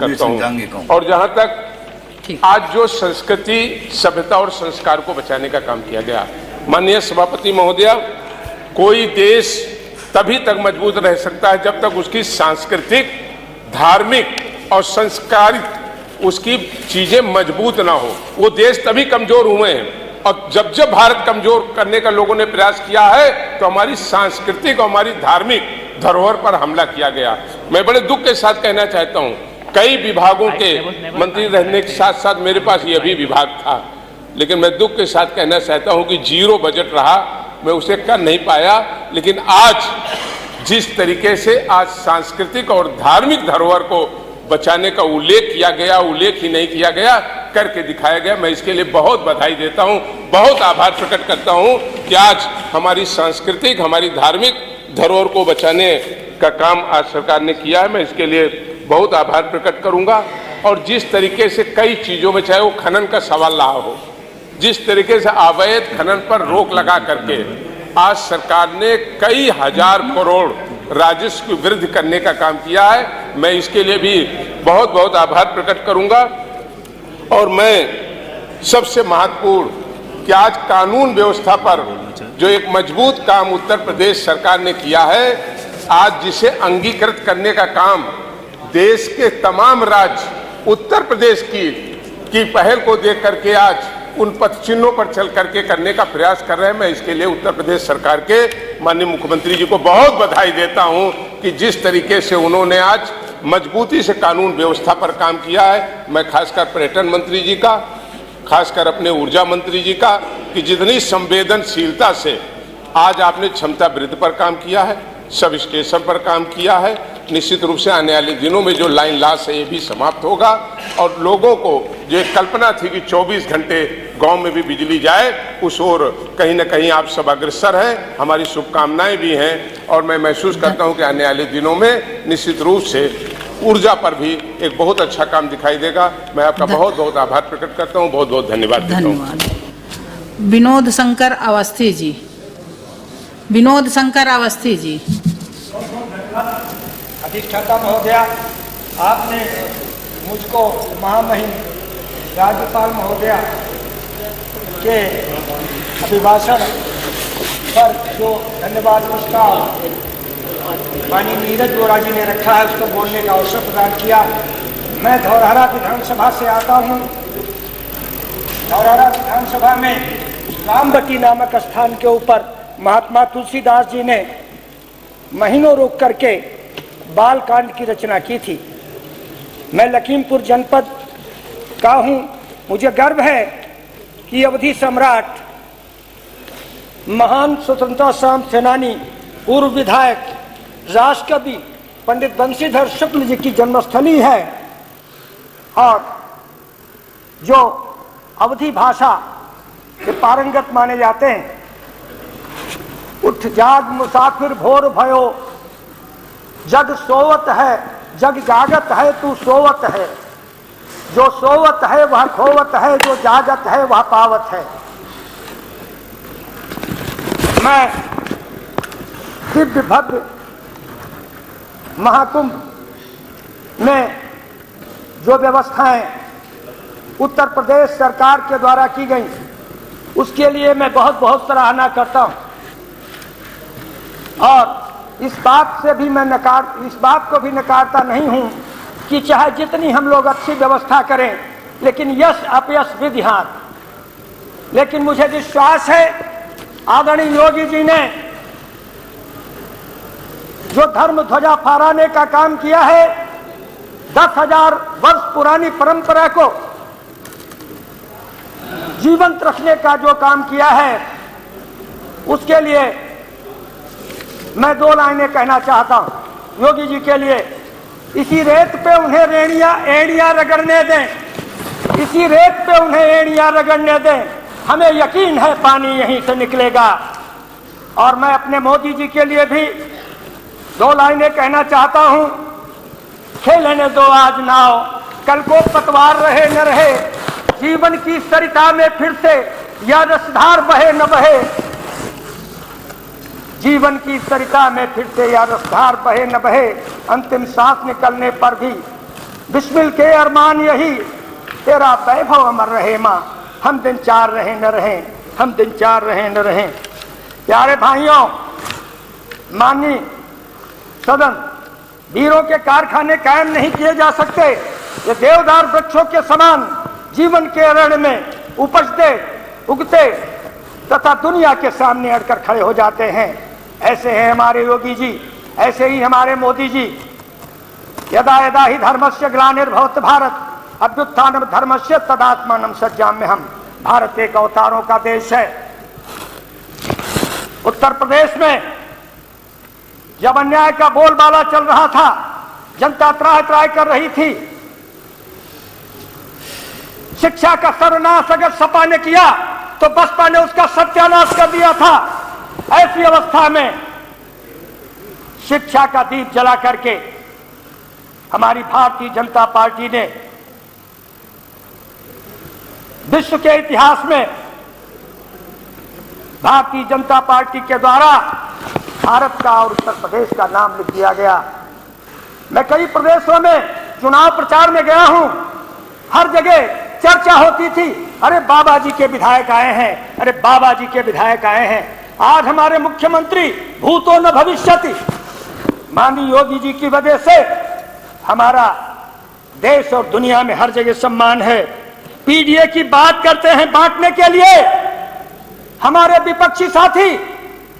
करता हूं। और जहां तक आज जो संस्कृति, सभ्यता और संस्कार को बचाने का काम किया गया, माननीय सभापति महोदया, कोई देश तभी तक मजबूत रह सकता है जब तक उसकी सांस्कृतिक, धार्मिक और संस्कारिक उसकी चीजें मजबूत ना हो। वो देश तभी कमजोर हुए हैं, और जब जब भारत कमजोर करने का लोगों ने प्रयास किया है तो हमारी सांस्कृतिक और हमारी धार्मिक धरोहर पर हमला किया गया। मैं बड़े दुख के साथ कहना चाहता हूं, कई विभागों के मंत्री रहने के साथ साथ मेरे पास यह भी विभाग था, लेकिन मैं दुख के साथ कहना चाहता हूं कि जीरो बजट रहा, मैं उसे कर नहीं पाया। लेकिन आज जिस तरीके से आज सांस्कृतिक और धार्मिक धरोहर को बचाने का उल्लेख किया गया, उल्लेख ही नहीं किया गया, करके दिखाया गया, मैं इसके लिए बहुत बधाई देता हूं, बहुत आभार प्रकट करता हूं कि आज हमारी सांस्कृतिक, हमारी धार्मिक धरोहर को बचाने का काम आज सरकार ने किया है। मैं इसके लिए बहुत आभार प्रकट करूंगा। और जिस तरीके से कई चीजों में, चाहे वो खनन का सवाल रहा हो, जिस तरीके से अवैध खनन पर रोक लगा करके आज सरकार ने कई हजार करोड़ राजस्व की वृद्धि करने का काम किया है, मैं इसके लिए भी बहुत बहुत आभार प्रकट करूंगा। और मैं सबसे महत्वपूर्ण कि आज कानून व्यवस्था पर जो एक मजबूत काम उत्तर प्रदेश सरकार ने किया है, आज जिसे अंगीकृत करने का काम देश के तमाम राज्य उत्तर प्रदेश की पहल को देख करके आज उन पथ चिन्हों पर चल करके करने का प्रयास कर रहे हैं। मैं इसके लिए उत्तर प्रदेश सरकार के माननीय मुख्यमंत्री जी को बहुत बधाई देता हूं कि जिस तरीके से उन्होंने आज मजबूती से कानून व्यवस्था पर काम किया है। मैं खासकर पर्यटन मंत्री जी का, खासकर अपने ऊर्जा मंत्री जी का, कि जितनी संवेदनशीलता से आज आपने क्षमता वृद्धि पर काम किया है, सब स्टेशन पर काम किया है। निश्चित रूप से आने वाले दिनों में जो लाइन लॉस है ये भी समाप्त होगा, और लोगों को जो एक कल्पना थी कि 24 घंटे गांव में भी बिजली जाए, उस ओर कहीं न कहीं आप सब अग्रसर हैं, हमारी शुभकामनाएं भी हैं। और मैं महसूस करता हूं कि आने वाले दिनों में निश्चित रूप से ऊर्जा पर भी एक बहुत अच्छा काम दिखाई देगा। मैं आपका बहुत बहुत आभार प्रकट करता हूं, बहुत बहुत धन्यवाद देता हूं। विनोद शंकर अवस्थी जी, विनोद शंकर अवस्थी जी। अधिष्ठाता महोदया, आपने मुझको महामहिम राज्यपाल महोदया के अभिभाषण पर जो धन्यवाद प्रस्ताव माननीय नीरज वोरा जी ने रखा है, उसको बोलने का अवसर प्रदान किया। मैं धौरहरा विधानसभा से आता हूँ। धौरहरा विधानसभा में रामबटी नामक स्थान के ऊपर महात्मा तुलसीदास जी ने महीनों रोक करके बाल कांड की रचना की थी। मैं लखीमपुर जनपद का हूँ। मुझे गर्व है कि अवधि सम्राट, महान स्वतंत्रता संग्राम सेनानी, पूर्व विधायक, राष्ट्रकवि पंडित बंशीधर शुक्ल जी की जन्मस्थली है, और जो अवधी भाषा के पारंगत माने जाते हैं। उठ जाग मुसाफिर भोर भयो, जग सोवत है, जग जागत है, तू सोवत है। जो सोवत है वह खोवत है, जो जागत है वह पावत है। मैं दिव्य भव्य महाकुंभ में जो व्यवस्थाएं उत्तर प्रदेश सरकार के द्वारा की गई, उसके लिए मैं बहुत बहुत सराहना करता हूं। और इस बात को भी नकारता नहीं हूं कि चाहे जितनी हम लोग अच्छी व्यवस्था करें, लेकिन यश अपयश विधिहार। लेकिन मुझे विश्वास है आदरणीय योगी जी ने जो धर्म ध्वजा फहराने का काम किया है, 10,000 वर्ष पुरानी परंपरा को जीवंत रखने का जो काम किया है, उसके लिए मैं 2 लाइनें कहना चाहता हूं योगी जी के लिए। इसी रेत पे उन्हें एड़ियां रगड़ने दें, इसी रेत पे उन्हें एड़ियां रगड़ने दें, हमें यकीन है पानी यहीं से निकलेगा। और मैं अपने मोदी जी के लिए भी 2 लाइनें कहना चाहता हूं। खेलने दो आज नाव, कल को पतवार रहे न रहे, जीवन की सरिता में फिर से या रसधार बहे न बहे। जीवन की सरिता में फिर से या रसधार बहे न बहे। अंतिम सांस निकलने पर भी बिस्मिल के अरमान यही, तेरा वैभव अमर रहे माँ। हम दिन चार रहे न रहे, हम दिन चार रहे न रहे। प्यारे भाइयों, माननीय सदन, वीरों के कारखाने कायम नहीं किए जा सकते। ये देवदार वृक्षों के समान जीवन के अरण्य में उपजते उगते तथा दुनिया के सामने अड़कर खड़े हो जाते हैं। ऐसे हैं हमारे योगी जी, ऐसे ही हमारे मोदी जी। यदा यदा ही धर्मस्य ग्लानिर्भवत भारत अभ्युत्थानम धर्मस्य तदात्मानं सृजाम्यहम्। भारत एक अवतारों का देश है। उत्तर प्रदेश में जब अन्याय का बोलबाला चल रहा था, जनता त्राह त्राह कर रही थी, शिक्षा का सर्वनाश अगर सपा ने किया तो बसपा ने उसका सत्यानाश कर दिया था। ऐसी अवस्था में शिक्षा का दीप जला करके हमारी भारतीय जनता पार्टी ने विश्व के इतिहास में भारतीय जनता पार्टी के द्वारा भारत का और उत्तर प्रदेश का नाम लिख दिया गया। मैं कई प्रदेशों में चुनाव प्रचार में गया हूं, हर जगह चर्चा होती थी, अरे बाबा जी के विधायक आए हैं, अरे बाबा जी के विधायक आए हैं। आज हमारे मुख्यमंत्री भूतो न भविष्यति माननीय योगी जी की वजह से हमारा देश और दुनिया में हर जगह सम्मान है। पीडीए की बात करते हैं बांटने के लिए हमारे विपक्षी साथी,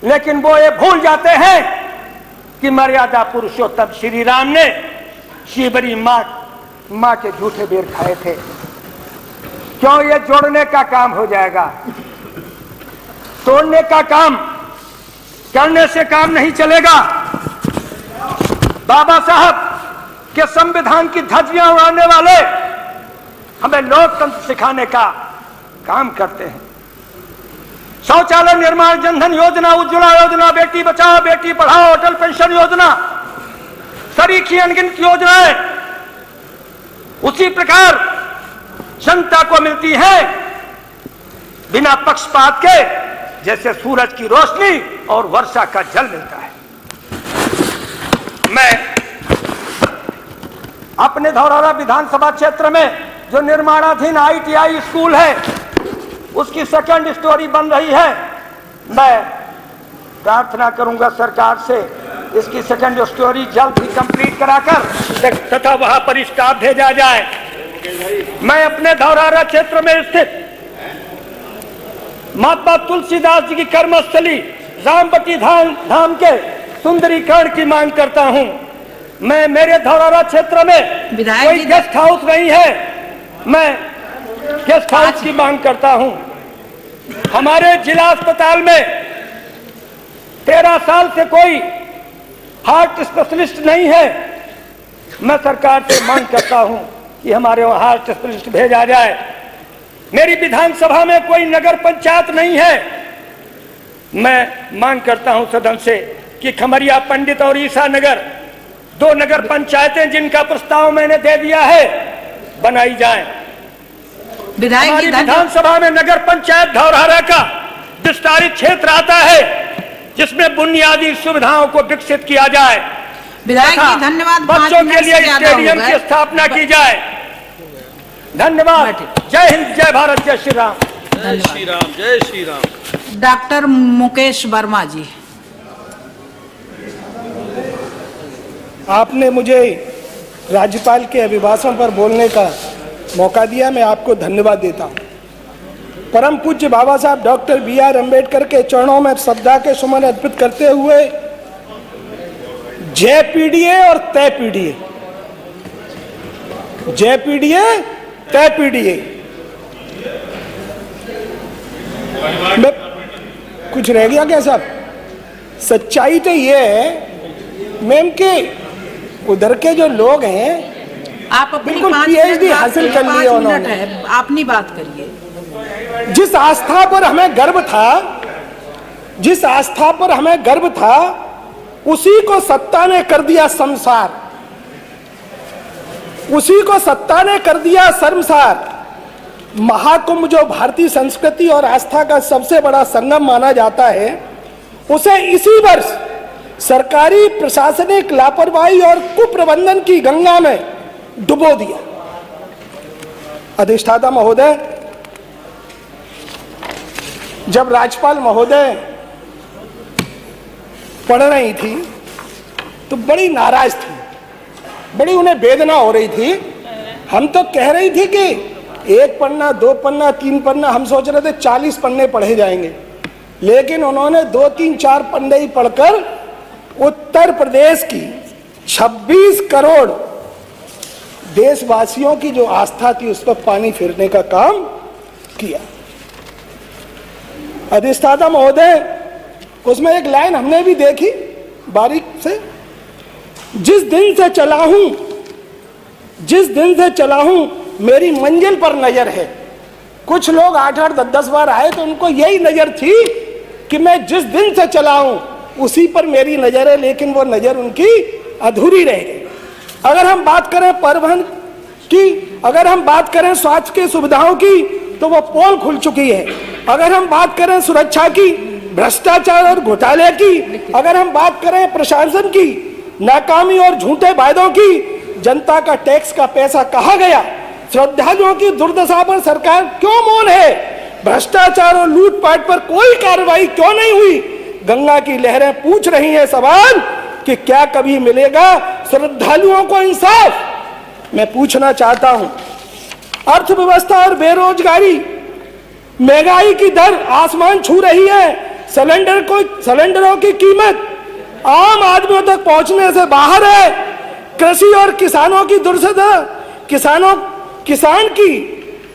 लेकिन वो ये भूल जाते हैं कि मर्यादा पुरुषोत्तम श्री राम ने शिवरी मां के झूठे बेर खाए थे। क्यों ये जोड़ने का काम हो जाएगा, तोड़ने का काम करने से काम नहीं चलेगा। बाबा साहब के संविधान की धज्जियां उड़ाने वाले हमें लोकतंत्र सिखाने का काम करते हैं। शौचालय निर्माण, जनधन योजना, उज्ज्वला योजना, बेटी बचाओ बेटी पढ़ाओ, अटल पेंशन योजना, सरीखी अनगिनत योजनाएं उसी प्रकार जनता को मिलती है बिना पक्षपात के, जैसे सूरज की रोशनी और वर्षा का जल मिलता है। मैं अपने धौरहरा विधानसभा क्षेत्र में जो निर्माणाधीन ITI स्कूल है उसकी सेकंड स्टोरी बन रही है। मैं प्रार्थना करूंगा सरकार से इसकी सेकंड स्टोरी जल्द ही कंप्लीट कराकर तथा वहां पर स्टाफ भेजा जाए। मैं अपने धौरहरा क्षेत्र में स्थित महात्मा तुलसीदास जी की कर्मस्थली रामपति धाम के सुंदरीकरण की मांग करता हूं। मैं मेरे धौरहरा क्षेत्र में कोई गेस्ट हाउस नहीं है, मैं गेस्ट हाउस की मांग करता हूं। हमारे जिला अस्पताल में 13 साल से कोई हार्ट स्पेशलिस्ट नहीं है। मैं सरकार से मांग करता हूं कि हमारे वहां हार्ट स्पेशलिस्ट भेजा जाए। मेरी विधानसभा में कोई नगर पंचायत नहीं है। मैं मांग करता हूं सदन से कि खमरिया पंडित और ईसा नगर 2 नगर पंचायतें जिनका प्रस्ताव मैंने दे दिया है बनाई जाएं। हमारी विधानसभा में नगर पंचायत धौरहरा का विस्तारित क्षेत्र आता है जिसमें बुनियादी सुविधाओं को विकसित किया जाए। विधायक जी धन्यवाद। बच्चों के लिए स्टेडियम की स्थापना की जाए। धन्यवाद। जय हिंद, जय भारत, जय श्री राम। जय श्री राम, जय श्री राम। डॉक्टर मुकेश वर्मा जी। आपने मुझे राज्यपाल के अभिभाषण पर बोलने का मौका दिया, मैं आपको धन्यवाद देता हूँ। परम पूज्य बाबा साहब डॉक्टर BR अम्बेडकर के चरणों में श्रद्धा के सुमन अर्पित करते हुए जय पीडीए और तय पीडीए, जय पीडीए तय पीडीए। मैं कुछ रह गया क्या साहब? सच्चाई तो ये है मैम के उधर के जो लोग हैं आप अपनी बिल्कुल 5 PhD मिनट हासिल कर लिए उन्होंने। है, अपनी बात करिए। जिस आस्था पर हमें गर्व था, जिस आस्था पर हमें गर्व था, उसी को सत्ता ने कर दिया शर्मसार, उसी को सत्ता ने कर दिया शर्मसार। महाकुंभ जो भारतीय संस्कृति और आस्था का सबसे बड़ा संगम माना जाता है, उसे इसी वर्ष सरकारी प्रशासनिक लापरवाही और कुप्रबंधन की गंगा में डुबो दिया। अधिष्ठाता महोदय, जब राज्यपाल महोदय पढ़ रही थी तो बड़ी नाराज थी, बड़ी उन्हें वेदना हो रही थी। हम तो कह रही थी कि 1 पन्ना 2 पन्ना 3 पन्ना, हम सोच रहे थे 40 पन्ने पढ़े जाएंगे, लेकिन उन्होंने 2 3 4 पन्ने ही पढ़कर उत्तर प्रदेश की 26 करोड़ देशवासियों की जो आस्था थी उस पर पानी फेरने का काम किया। अधिष्ठाता महोदय, उसमें एक लाइन हमने भी देखी बारीक से, जिस दिन से चला हूं मेरी मंजिल पर नजर है। कुछ लोग 8-8 10-10 बार आए तो उनको यही नजर थी कि मैं जिस दिन से चला हूं उसी पर मेरी नजर है, लेकिन वो नजर उनकी अधूरी रह गई। अगर हम बात करें परिवहन की, अगर हम बात करें स्वास्थ्य की सुविधाओं की, तो वो पोल खुल चुकी है। अगर हम बात करें सुरक्षा की, भ्रष्टाचार और घोटाले की, अगर हम बात करें प्रशासन की नाकामी और झूठे वायदों की, जनता का टैक्स का पैसा कहाँ गया, श्रद्धालुओं की दुर्दशा पर सरकार क्यों मौन है, भ्रष्टाचार और लूटपाट पर कोई कार्रवाई क्यों नहीं हुई, गंगा की लहरें पूछ रही हैं सवाल कि क्या कभी मिलेगा श्रद्धालुओं को इंसाफ। मैं पूछना चाहता हूं, अर्थव्यवस्था और बेरोजगारी, महंगाई की दर आसमान छू रही है, सिलेंडरों की कीमत आम आदमियों तक पहुंचने से बाहर है, कृषि और किसानों की दुर्दशा, किसान की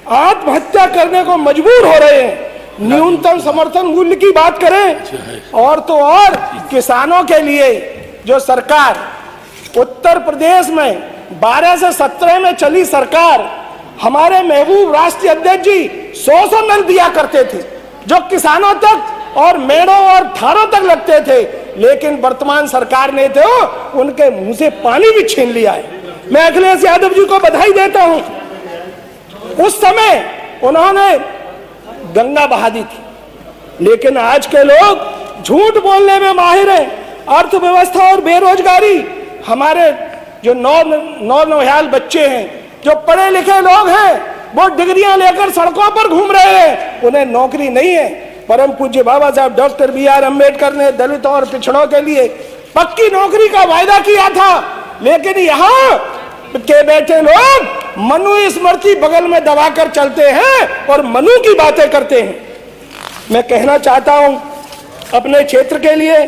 आत्महत्या करने को मजबूर हो रहे हैं। न्यूनतम समर्थन मूल्य की बात करें और तो और किसानों के लिए जो सरकार उत्तर प्रदेश में 12 से 17 में चली सरकार, हमारे महबूब राष्ट्रीय अध्यक्ष जी 100 नल दिया करते थे जो किसानों तक और मेड़ों और थारों तक लगते थे, लेकिन वर्तमान सरकार ने तो उनके मुंह से पानी भी छीन लिया है। मैं अखिलेश यादव जी को बधाई देता हूं, उस समय उन्होंने गंगा बहा दी थी, लेकिन आज के लोग झूठ बोलने में माहिर हैं। अर्थव्यवस्था और बेरोजगारी, हमारे जो नौनिहाल बच्चे हैं, जो पढ़े लिखे लोग हैं, वो डिग्रियां लेकर सड़कों पर घूम रहे हैं, उन्हें नौकरी नहीं है। परम पूज्य बाबा साहब डॉक्टर BR अम्बेडकर ने दलितों और पिछड़ों के लिए पक्की नौकरी का वायदा किया था, लेकिन यहाँ के बैठे लोग मनु स्मृति बगल में दबाकर चलते हैं और मनु की बातें करते हैं। मैं कहना चाहता हूं अपने क्षेत्र के लिए,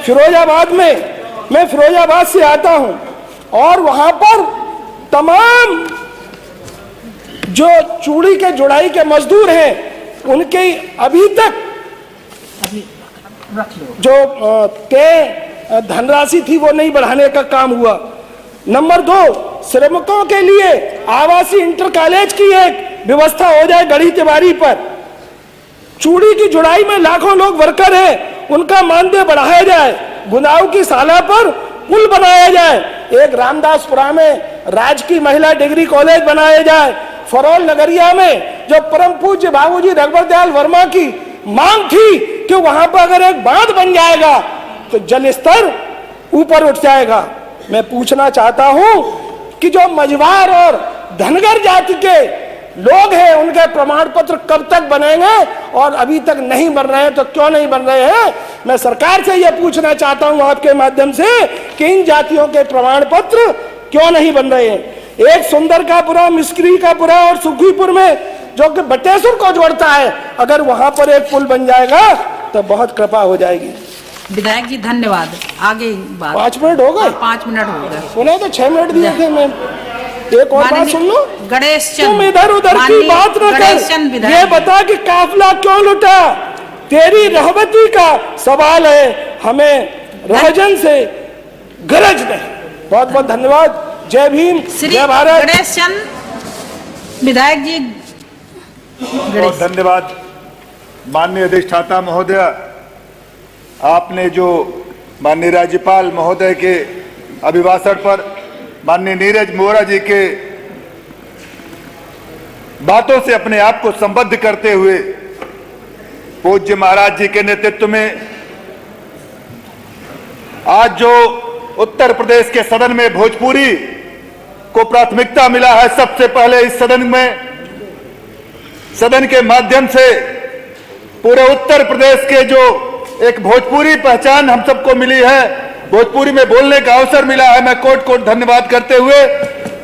फिरोजाबाद में, मैं फिरोजाबाद से आता हूं और वहां पर तमाम जो चूड़ी के जुड़ाई के मजदूर हैं, उनके अभी तक जो तय धनराशि थी वो नहीं बढ़ाने का काम हुआ। नंबर 2, श्रमिकों के लिए आवासीय इंटर कॉलेज की एक व्यवस्था हो जाए गढ़ी तिवारी पर। चूड़ी की जुड़ाई में लाखों लोग वर्कर हैं, उनका मानदेय बढ़ाया जाए। गुनाव की साला पर पुल बनाया जाए। एक रामदासपुरा में राजकीय महिला डिग्री कॉलेज बनाया जाए। फरोल नगरिया में जो परम पूज्य बाबूजी रघुवर दयाल वर्मा की मांग थी कि वहां पर अगर एक बांध बन जाएगा तो जल स्तर ऊपर उठ जाएगा। मैं पूछना चाहता हूं कि जो मझवार और धनगर जाति के लोग हैं, उनके प्रमाण पत्र कब तक बनेंगे और अभी तक नहीं बन रहे हैं, तो क्यों नहीं बन रहे हैं? मैं सरकार से यह पूछना चाहता हूं आपके माध्यम से कि इन जातियों के प्रमाण पत्र क्यों नहीं बन रहे हैं। एक सुंदरकापुरा, मिस्क्रीकापुरा और सुखीपुर में जो कि बटेश्वर को जोड़ता है, अगर वहां पर एक पुल बन जाएगा तो बहुत कृपा हो जाएगी। विधायक जी धन्यवाद। आगे बात 5 मिनट हो गए, 5 मिनट हो गए, सुने तो 6 मिनट दिए थे। मैं एक और बात सुन लो, गणेश चंद, तुम इधर उधर की बात न कर, ये बता कि काफिला क्यों लुटा, तेरी रहमती का सवाल है, हमें रहजन से गरज नहीं। बहुत बहुत धन्यवाद। जय भीम, जय भारत। गणेश चंद विधायक जी, बहुत धन्यवाद। माननीय अधिष्ठाता महोदय, आपने जो माननीय राज्यपाल महोदय के अभिभाषण पर माननीय नीरज मोहरा जी के बातों से अपने आप को संबद्ध करते हुए पूज्य महाराज जी के नेतृत्व में आज जो उत्तर प्रदेश के सदन में भोजपुरी को प्राथमिकता मिला है। सबसे पहले इस सदन के माध्यम से पूरे उत्तर प्रदेश के जो एक भोजपुरी पहचान हम सबको मिली है, भोजपुरी में बोलने का अवसर मिला है, मैं कोट कोट धन्यवाद करते हुए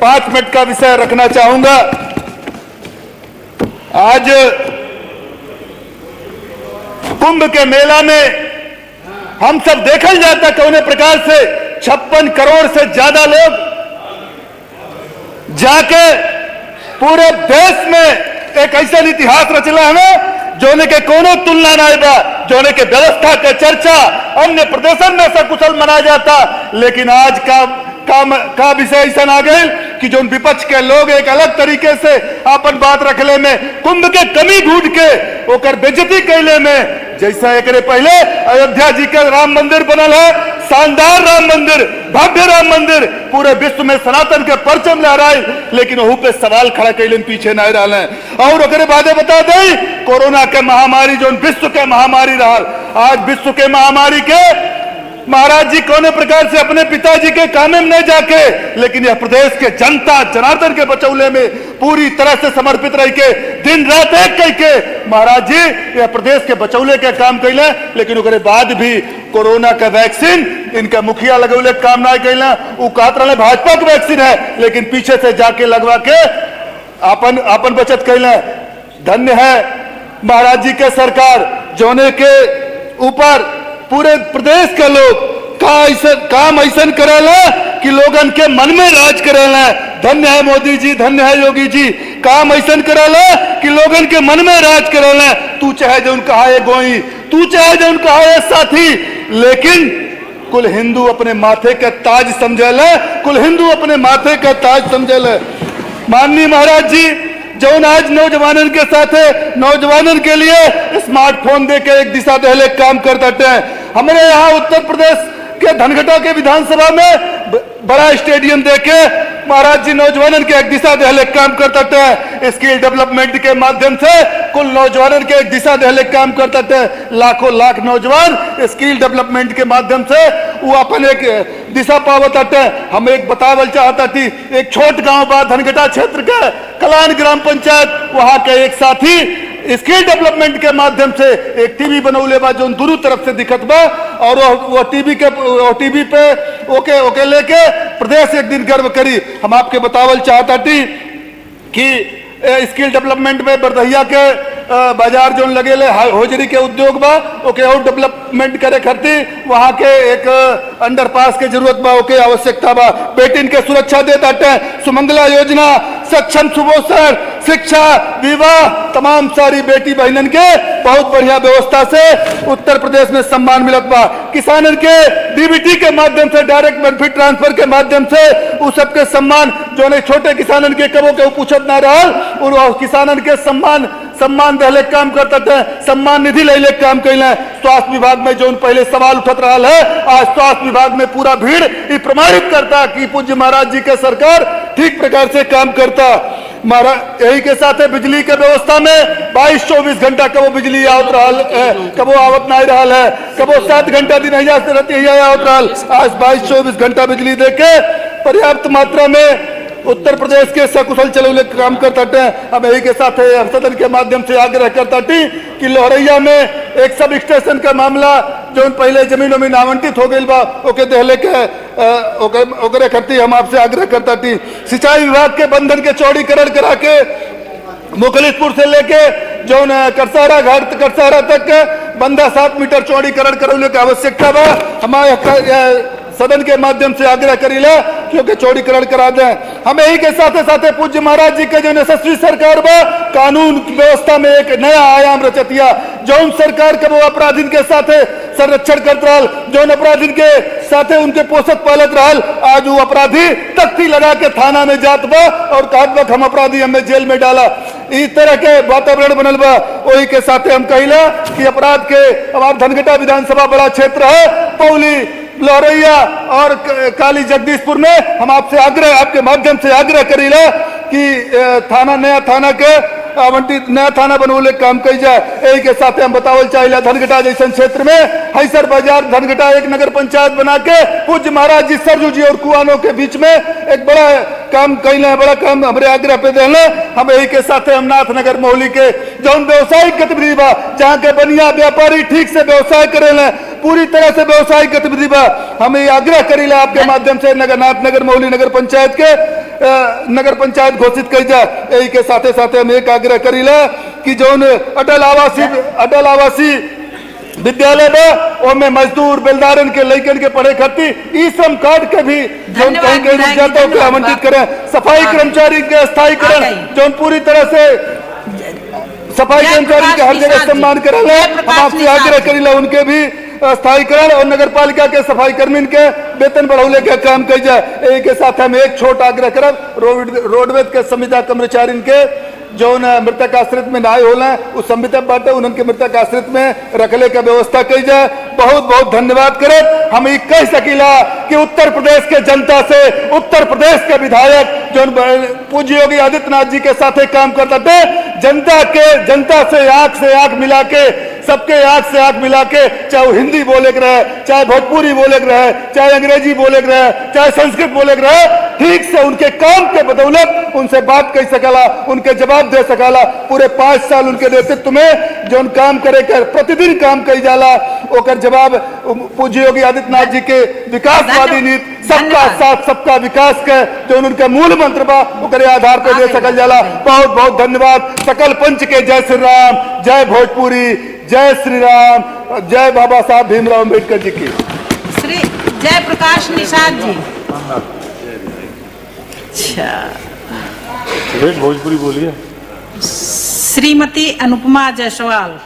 5 मिनट का विषय रखना चाहूंगा। आज कुंभ के मेला में हम सब देखल जाता कौने प्रकार से 56 करोड़ से ज्यादा लोग जाके पूरे देश में एक ऐसा इतिहास रचला है जोने के कोनो तुलना नहीं बा, जोने के व्यवस्था के चर्चा अन्य प्रदेशन में सकुशल मना जाता। लेकिन आज का विषय ऐसा आ गए कि जो विपक्ष के लोग एक अलग तरीके से अपन बात रखले में कुंभ के कमी ढूंढ के ओकर बेइज्जती कैले में, जैसा एक पहले अयोध्या जी का राम मंदिर बनल है, शानदार राम मंदिर, भव्य राम मंदिर, पूरे विश्व में सनातन के परचम लहराए, लेकिन वहू पे सवाल खड़ा कैले पीछे नहीं रहा। और ओकरे बादे बता दे कोरोना के महामारी जो विश्व के महामारी रहा, आज विश्व के महामारी के महाराज जी कोने प्रकार से अपने पिताजी के काम में नहीं जाके, लेकिन यह प्रदेश के जनता जनार्दन के बचौले में पूरी तरह से समर्पित रह के दिन रात एक कह के महाराज जी यह प्रदेश के बचौले के काम कैले। लेकिन उसके बाद भी कोरोना का वैक्सीन इनका मुखिया लगौले काम नहीं कैले, वो कहत रहे भाजपा का वैक्सीन है, लेकिन पीछे से जाके लगवा के अपन बचत कैले। धन्य है महाराज जी के सरकार जोने के ऊपर पूरे प्रदेश के लोग काम ऐसा करेला कि लोगन के मन में राज करेला। धन्य है मोदी जी, धन्य है योगी जी, काम ऐसा करेला कि लोगन के मन में राज करेला। तू चाहे जो उनका है गोई, तू चाहे जो उनका है साथी, लेकिन कुल हिंदू अपने माथे का ताज समझेला, कुल हिंदू अपने माथे का ताज समझेला। माननीय महाराज जी जो आज नौजवानों के साथ नौजवानों के लिए स्मार्टफोन देके एक दिशा दहले काम करते हैं। हमारे यहाँ उत्तर प्रदेश के धनघटा के विधानसभा में बड़ा स्टेडियम देके महाराज जी नौजवानों के एक दिशा दहले काम करते हैं। स्किल डेवलपमेंट के माध्यम से कुल नौजवानों के एक दिशा दहले काम करते हैं। लाखों लाख नौजवान स्किल डेवलपमेंट के माध्यम से वो अपन एक दिशा पावत है। हम एक बतावल चाहता थी, एक छोट गांव बा धनघटा क्षेत्र का कलान ग्राम पंचायत, वहां के एक साथी स्किल डेवलपमेंट के माध्यम से एक टीवी बनौले बा जो दोनों तरफ से दिखत बा, और वो टीवी पे ओके लेके प्रदेश एक दिन गर्व करी। हम आपके बतावल चाहता थी कि स्किल डेवलपमेंट में बरदहिया के बाजार जो लगेले होजरी के उद्योग बा, ओके और डेवलपमेंट करे खातिर वहां के एक अंडरपास के जरूरत बा, ओके आवश्यकता बा। बेटिन के सुरक्षा देता सुमंगला योजना, सक्षम सुपोषण, शिक्षा, विवाह, तमाम सारी बेटी बहनन के बहुत बढ़िया व्यवस्था से उत्तर प्रदेश में सम्मान मिलत बा। किसानन के डीबीटी के माध्यम से, डायरेक्ट बेनिफिट ट्रांसफर के माध्यम से उस सबके सम्मान जो ने छोटे किसानन के कबो के पूछत ना रहल, और किसानन के सम्मान दहले काम करते थे, सम्मान निधि ले काम कैले। स्वास्थ्य विभाग में जो पहले सवाल उठत रहा है, आज स्वास्थ्य विभाग में पूरा भीड़ ये प्रमाणित करता कि पूज्य महाराज जी के सरकार ठीक प्रकार से काम करता। यही के साथ बिजली के व्यवस्था में 22-24 घंटा कबो बिजली आवत रहा है, कबो आवत नहीं रहा है, कबो 7 घंटा दिन रहती है आवत रहा। आज 22-24 घंटा बिजली देके पर्याप्त मात्रा में उत्तर प्रदेश के सकुशल चलौले काम करते हैं। अब यही के साथ सदन के माध्यम से आग्रह करता थी कि लोहरैया में एक सब स्टेशन का मामला जो पहले जमीनों में आवंटित हो गई बा, ओके दहले के ओकरे करती हम आपसे आग्रह करता थी। सिंचाई विभाग के बंधन के चौड़ीकरण करा के मुखलिसपुर से लेके जो करसारा घाट करसारा तक बंदा 7 मीटर चौड़ीकरण करने की आवश्यकता बा। हमारे सदन के माध्यम से आग्रह करीला क्योंकि चौड़ीकरण करा दें। हम यही के साथ साथ पूज्य महाराज जी के जो यशस्वी सरकार बा कानून व्यवस्था में एक नया आयाम रचतिया। जौन सरकार के वो अपराधीन के साथ संरक्षण करत रहा, जौन अपराधीन के साथ उनके पोषक पालत रहा, आज वो अपराधी तख्ती लगा के थाना में जात बा और कहत हम अपराधी हमें जेल में डाला। इस तरह के वातावरण बनल बा। वही के साथ हम कहिला कि अपराध के हमारे धनघटा विधानसभा बड़ा क्षेत्र है, पौली, लोहरैया और काली जगदीशपुर में हम आपसे आग्रह आपके माध्यम से आग्रह करीला कि नया थाना के आवंटित नया थाना बनवले काम कई जाए। यही के साथ हम बतावल चाहिए धनघटा जैसे क्षेत्र में हैसर बाजार धनघटा एक नगर पंचायत बना के पूज्य महाराज जी सरजू जी और कुआनों के बीच में एक बड़ा काम कैले, बड़ा काम हमारे आग्रह पे देले। हम यही के साथ हम नाथनगर मोहली के जौन व्यवसायिक गतिविधि बा, जहाँ के बनिया व्यापारी ठीक से व्यवसाय करेले, पूरी तरह से व्यवसायिक गतिविधि बा, हम ये आग्रह करीला आपके माध्यम से नाथनगर मोहली नगर पंचायत के नगर पंचायत घोषित कई जाए। यही के साथे साथे हम एक आग्रह करीला कि जौन अटल आवासीय विद्यालय में ओमे मजदूर बेलदारन के लइकन के पढ़े खातिर ई श्रम कार्ड के भी जौन कहीं कहीं रुक जाता है आवंटित करें। सफाई कर्मचारी के स्थायीकरण जौन पूरी तरह से सफाई कर्मचारी के हर जगह सम्मान करें, हम आपसे आग्रह करीला उनके भी स्थायीकरण और नगर पालिका के सफाई कर्मी के वेतन बढ़ौले के काम कई जाए। एक के साथ हम एक छोट आग्रह करब रोडवेज के संविदा कर्मचारी के जौन मृतक आश्रित में नाय होला उस संविदा बाटे उनके मृतक आश्रित में रखले का व्यवस्था कई जाए। बहुत बहुत धन्यवाद करे। हम ये कह सकीला कि उत्तर प्रदेश के जनता से उत्तर प्रदेश के विधायक जौन पूज्य योगी आदित्यनाथ जी के साथ काम करते थे, जनता से आंख मिला के सबके आंख से आंख मिला के, चाहे वो हिंदी बोले के रहे, चाहे भोजपुरी बोले के रहे, चाहे अंग्रेजी बोले के रहे, चाहे संस्कृत बोले के रहे, ठीक से उनके काम के बदौलत उनसे बात कह सकाला, उनके जवाब दे सकाला। पूरे 5 साल उनके नेतृत्व में जो काम करे कर प्रतिदिन काम कई जाला ओकर जवाब पूज्य योगी आदित्यनाथ जी के विकासवादी नीति सबका साथ सबका विकास के जो उनके मूल मंत्र बा ओकरे आधार पर दे सकल जाला। बहुत बहुत धन्यवाद। सकल पंच के जय श्री राम, जय भोजपुरी, जय श्री राम, जय बाबा साहब भीमराव अम्बेडकर जी की। श्री जय प्रकाश निषाद जी। अच्छा, भोजपुरी बोलिए। श्रीमती अनुपमा जायसवाल।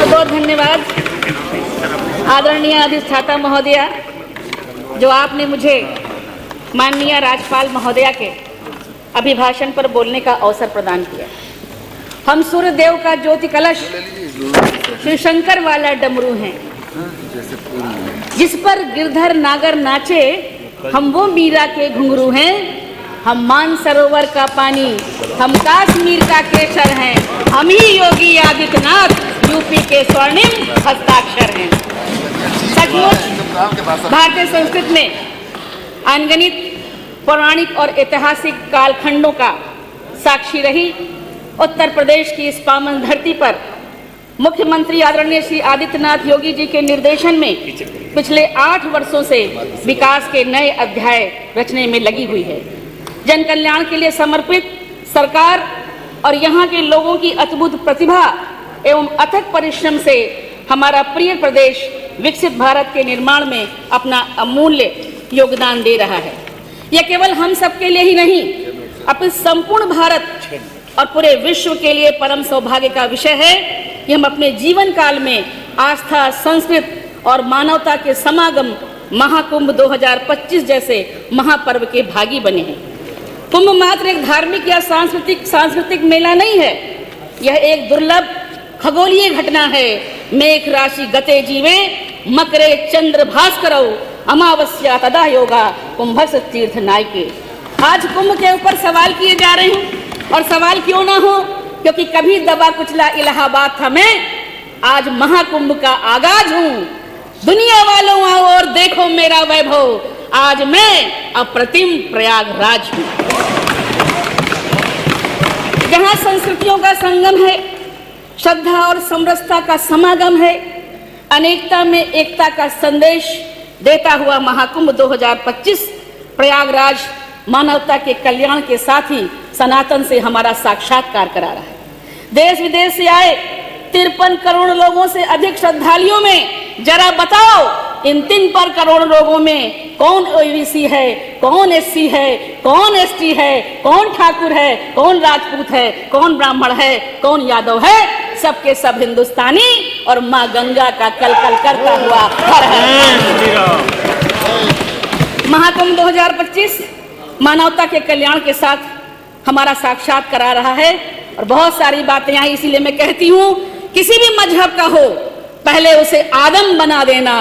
बहुत धन्यवाद आदरणीय अधिष्ठाता महोदया, जो आपने मुझे माननीय राज्यपाल महोदया के अभिभाषण पर बोलने का अवसर प्रदान किया। हम सूर्यदेव का ज्योति कलश श्री शंकर वाला डमरू हैं, जिस पर गिरधर नागर नाचे, हम वो मीरा के घुंघरू हैं। हम मानसरोवर का पानी, हम कश्मीर का केसर हैं, हम ही योगी आदित्यनाथ यूपी के स्वर्णिम हस्ताक्षर हैं। सचमुच भारतीय संस्कृति में अनगिनत पौराणिक और ऐतिहासिक कालखंडों का साक्षी रही उत्तर प्रदेश की इस पावन धरती पर मुख्यमंत्री आदरणीय श्री आदित्यनाथ योगी जी के निर्देशन में पिछले 8 वर्षों से विकास के नए अध्याय रचने में लगी हुई है। जन कल्याण के लिए समर्पित सरकार और यहाँ के लोगों की अद्भुत प्रतिभा एवं अथक परिश्रम से हमारा प्रिय प्रदेश विकसित भारत के निर्माण में अपना अमूल्य योगदान दे रहा है। यह केवल हम सबके लिए ही नहीं, अपितु संपूर्ण भारत और पूरे विश्व के लिए परम सौभाग्य का विषय है कि हम अपने जीवन काल में आस्था, संस्कृत और मानवता के समागम महाकुंभ 2025 जैसे महापर्व के भागी बने हैं। कुंभ मात्र एक धार्मिक या सांस्कृतिक मेला नहीं है, यह एक दुर्लभ खगोलीय घटना है। मेघ राशि गते जीवे, मकरे चंद्र भास्करौ, अमावस्या तदा योगा, कुंभस्य तीर्थ नायके। आज कुंभ के ऊपर सवाल किए जा रहे हैं, और सवाल क्यों ना हो, क्योंकि कभी दबा कुचला इलाहाबाद था मैं, आज महाकुंभ का आगाज हूँ। दुनिया वालों आओ और देखो मेरा वैभव, आज मैं अप्रतिम प्रयागराज हूँ। जहाँ संस्कृतियों का संगम है, श्रद्धा और समरसता का समागम है, अनेकता में एकता का संदेश देता हुआ महाकुंभ 2025 प्रयागराज मानवता के कल्याण के साथ ही सनातन से हमारा साक्षात्कार करा रहा है। देश विदेश से आए 53 करोड़ लोगों से अधिक श्रद्धालुओं में जरा बताओ, इन 3 करोड़ लोगों में कौन ओबीसी है, कौन एससी है, कौन एसटी है, कौन ठाकुर है, कौन राजपूत है, कौन ब्राह्मण है, कौन यादव है? सबके सब हिंदुस्तानी और माँ गंगा का कलकल करता हुआ हर हर। महाकुंभ 2025 मानवता के कल्याण के साथ हमारा साक्षात करा रहा है, और बहुत सारी बातें आई, इसीलिए मैं कहती हूँ किसी भी मजहब का हो, पहले उसे आदम बना देना।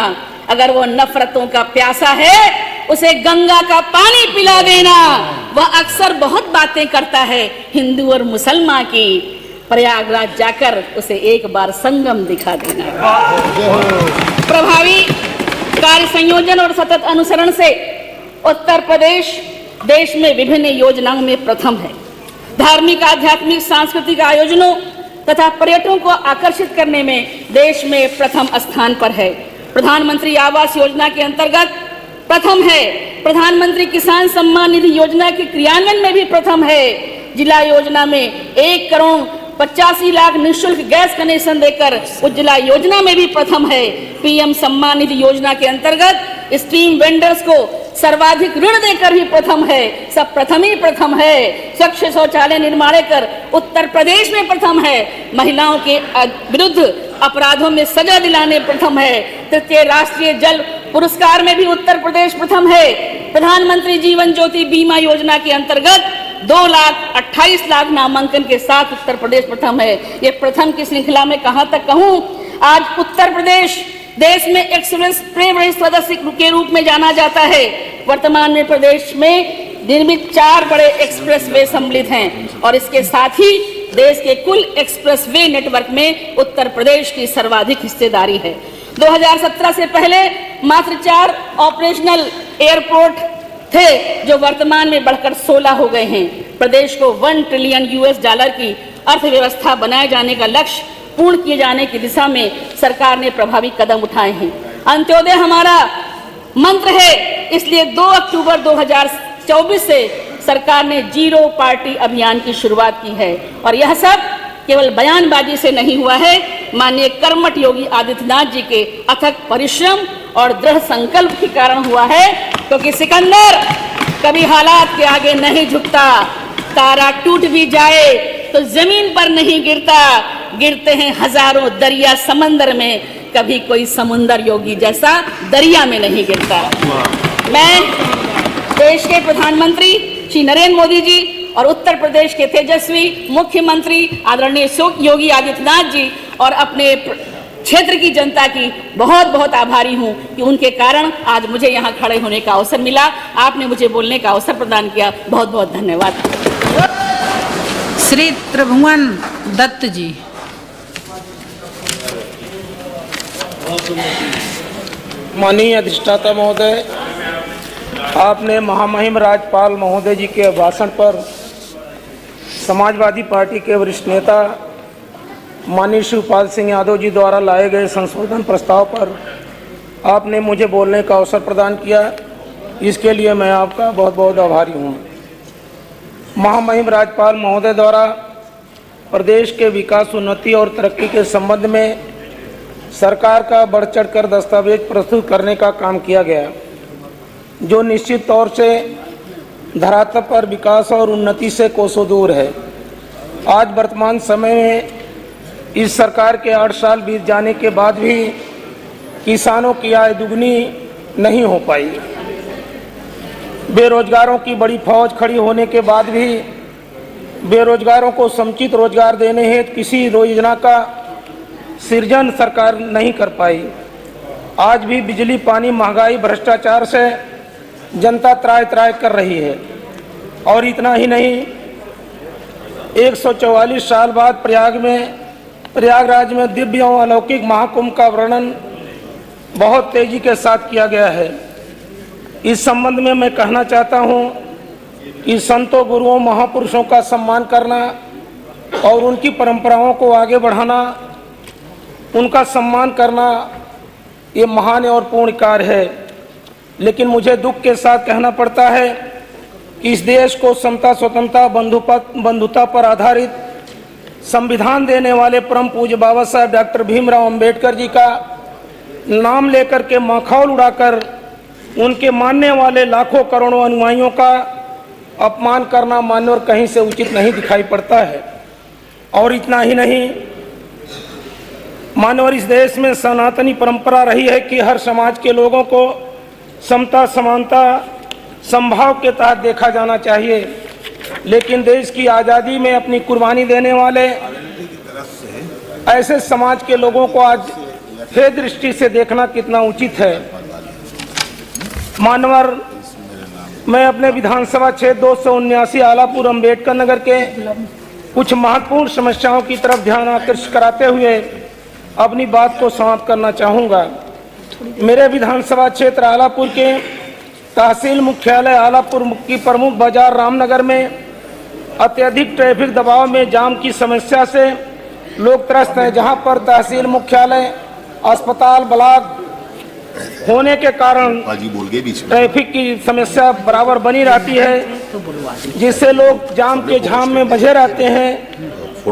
अगर वो नफरतों का प्यासा है, उसे गंगा का पानी पिला देना। वह अक्सर बहुत बातें करता है हिंदू और मुसलमान की, प्रयागराज जाकर उसे एक बार संगम दिखा देना। प्रभावी कार्य संयोजन और सतत अनुसरण से उत्तर प्रदेश देश में विभिन्न योजनाओं में प्रथम है। धार्मिक, आध्यात्मिक, सांस्कृतिक आयोजनों तथा पर्यटकों को आकर्षित करने में देश में प्रथम स्थान पर है। प्रधानमंत्री आवास योजना के अंतर्गत प्रथम है। प्रधानमंत्री किसान सम्मान निधि योजना के क्रियान्वयन में भी प्रथम है। जिला योजना में 1,85,00,000 निःशुल्क गैस कनेक्शन देकर उज्ज्वला योजना में भी प्रथम है। पीएम सम्मान निधि योजना के अंतर्गत स्ट्रीट वेंडर्स को सर्वाधिक ऋण देकर भी प्रथम है। सब प्रथम ही प्रथम है। स्वच्छ शौचालय निर्माण कर उत्तर प्रदेश में प्रथम है। महिलाओं के विरुद्ध अपराधों में सजा दिलाने प्रथम है। तृतीय राष्ट्रीय जल पुरस्कार में भी उत्तर प्रदेश प्रथम है। प्रधानमंत्री जीवन ज्योति बीमा योजना के अंतर्गत 2,28,00,000 नामांकन के साथ उत्तर प्रदेश प्रथम है। ये प्रथम की श्रृंखला में कहां तक कहूं, आज उत्तर प्रदेश देश में एक्सप्रेस वे सदस्य के रूप में जाना जाता है। वर्तमान में प्रदेश में निर्मित 4 बड़े एक्सप्रेस वे सम्मिलित हैं और इसके साथ ही देश के कुल एक्सप्रेस वे नेटवर्क में उत्तर प्रदेश की सर्वाधिक हिस्सेदारी है। 2017 से पहले मात्र 4 ऑपरेशनल एयरपोर्ट थे, जो वर्तमान में बढ़कर 16 हो गए हैं। प्रदेश को $1 ट्रिलियन की अर्थव्यवस्था बनाए जाने का लक्ष्य पूर्ण किए जाने की दिशा में सरकार ने प्रभावी कदम उठाए हैं। अंत्योदय हमारा मंत्र है, इसलिए 2 अक्टूबर 2024 से सरकार ने जीरो पार्टी अभियान की शुरुआत की है और यह सब केवल बयानबाजी से नहीं हुआ है। माननीय कर्मठ योगी आदित्यनाथ जी के अथक परिश्रम और दृढ़ संकल्प के कारण हुआ है, क्योंकि सिकंदर कभी हालात के आगे नहीं झुकता। तारा टूट भी जाए तो जमीन पर नहीं गिरता, गिरते हैं हजारों दरिया समंदर में, कभी कोई समुंदर योगी जैसा दरिया में नहीं गिरता। मैं देश के प्रधानमंत्री श्री नरेंद्र मोदी जी और उत्तर प्रदेश के तेजस्वी मुख्यमंत्री आदरणीय योगी आदित्यनाथ जी और अपने क्षेत्र की जनता की बहुत बहुत आभारी हूं कि उनके कारण आज मुझे यहां खड़े होने का अवसर मिला। आपने मुझे बोलने का अवसर प्रदान किया, बहुत बहुत धन्यवाद। श्री त्रिभुवन दत्त जी। माननीय अधिष्ठाता महोदय, आपने महामहिम राज्यपाल महोदय जी के भाषण पर समाजवादी पार्टी के वरिष्ठ नेता माननीय शिवपाल सिंह यादव जी द्वारा लाए गए संशोधन प्रस्ताव पर आपने मुझे बोलने का अवसर प्रदान किया, इसके लिए मैं आपका बहुत बहुत आभारी हूँ। महामहिम राज्यपाल महोदय द्वारा प्रदेश के विकास, उन्नति और तरक्की के संबंध में सरकार का बढ़ चढ़कर दस्तावेज प्रस्तुत करने का काम किया गया, जो निश्चित तौर से धरातल पर विकास और उन्नति से कोसों दूर है। आज वर्तमान समय में इस सरकार के 8 साल बीत जाने के बाद भी किसानों की आय दुगनी नहीं हो पाई। बेरोजगारों की बड़ी फौज खड़ी होने के बाद भी बेरोजगारों को समुचित रोजगार देने हेतु किसी योजना का सृजन सरकार नहीं कर पाई। आज भी बिजली, पानी, महंगाई, भ्रष्टाचार से जनता त्राय त्राय कर रही है। और इतना ही नहीं, 144 साल बाद प्रयागराज में दिव्य और अलौकिक महाकुंभ का वर्णन बहुत तेजी के साथ किया गया है। इस संबंध में मैं कहना चाहता हूं कि संतों, गुरुओं, महापुरुषों का सम्मान करना और उनकी परंपराओं को आगे बढ़ाना, उनका सम्मान करना, ये महान और पूर्ण कार्य है। लेकिन मुझे दुख के साथ कहना पड़ता है कि इस देश को समता, स्वतंत्रता, बंधुता पर आधारित संविधान देने वाले परम पूज्य बाबा साहेब डॉक्टर भीमराव अंबेडकर जी का नाम लेकर के मखौल उड़ाकर उनके मानने वाले लाखों करोड़ों अनुयायियों का अपमान करना माननीय कहीं से उचित नहीं दिखाई पड़ता है। और इतना ही नहीं, माननीय इस देश में सनातनी परंपरा रही है कि हर समाज के लोगों को समता, समानता, समभाव के तहत देखा जाना चाहिए। लेकिन देश की आज़ादी में अपनी कुर्बानी देने वाले ऐसे समाज के लोगों को आज हे दृष्टि से देखना कितना उचित है। मानवर मैं अपने विधानसभा क्षेत्र 279 आलापुर अंबेडकर नगर के कुछ महत्वपूर्ण समस्याओं की तरफ ध्यान आकर्षित कराते हुए अपनी बात को समाप्त करना चाहूँगा। मेरे विधानसभा क्षेत्र आलापुर के तहसील मुख्यालय आलापुर की प्रमुख बाजार रामनगर में अत्यधिक ट्रैफिक दबाव में जाम की समस्या से लोग त्रस्त हैं, जहां पर तहसील मुख्यालय, अस्पताल, ब्लॉक होने के कारण ट्रैफिक की समस्या बराबर बनी रहती है, जिससे लोग जाम के झाम में बंधे रहते हैं,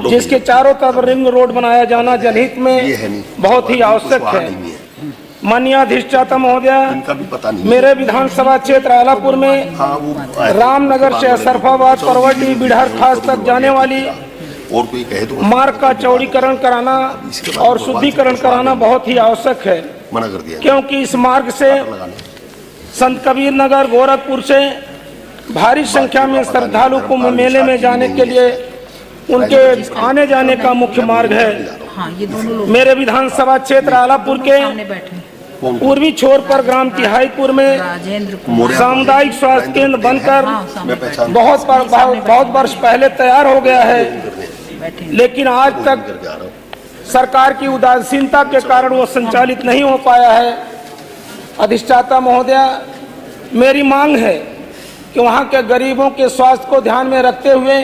जिसके चारों तरफ रिंग रोड बनाया जाना जनहित में बहुत ही आवश्यक है। माननीय अधिष्ठाता महोदया, मेरे विधानसभा क्षेत्र आलापुर में रामनगर से असरफाबाद, परवटी, बिडहर खास तक जाने वाली मार्ग का चौड़ीकरण कराना और शुद्धिकरण कराना बहुत ही आवश्यक है, क्योंकि इस मार्ग से संत कबीर नगर, गोरखपुर से भारी संख्या में श्रद्धालु कुंभ मेले में जाने के लिए उनके आने जाने का मुख्य मार्ग है। मेरे विधानसभा क्षेत्र आलापुर के पूर्वी छोर पर ग्राम तिहाईपुर में सामुदायिक स्वास्थ्य केंद्र बनकर बहुत वर्ष पहले तैयार हो गया है, लेकिन आज तक सरकार की उदासीनता के कारण वो संचालित नहीं हो पाया है। अधिष्ठाता महोदया, मेरी मांग है कि वहाँ के गरीबों के स्वास्थ्य को ध्यान में रखते हुए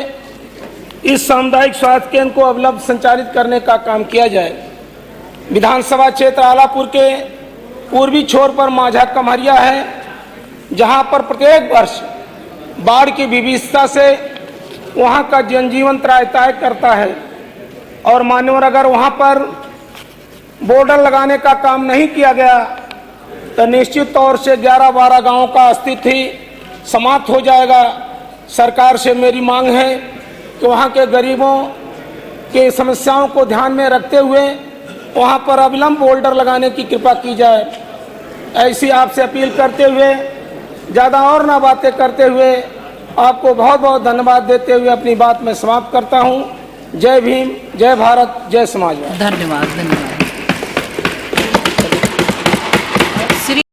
इस सामुदायिक स्वास्थ्य केंद्र को अविलंब संचालित करने का काम किया जाए। विधानसभा क्षेत्र आलापुर के पूर्वी छोर पर माझा कमरिया है, जहाँ पर प्रत्येक वर्ष बाढ़ की विभीषिका से वहाँ का जनजीवन त्राहि करता है, और मान्यवर अगर वहाँ पर बॉर्डर लगाने का काम नहीं किया गया तो निश्चित तौर से 11-12 गांवों का अस्तित्व ही समाप्त हो जाएगा। सरकार से मेरी मांग है कि वहाँ के गरीबों के समस्याओं को ध्यान में रखते हुए वहाँ पर अविलंब बॉर्डर लगाने की कृपा की जाए। ऐसी आपसे अपील करते हुए, ज़्यादा और ना बातें करते हुए, आपको बहुत बहुत धन्यवाद देते हुए अपनी बात में समाप्त करता हूँ। जय भीम, जय भारत, जय समाजवाद। धन्यवाद।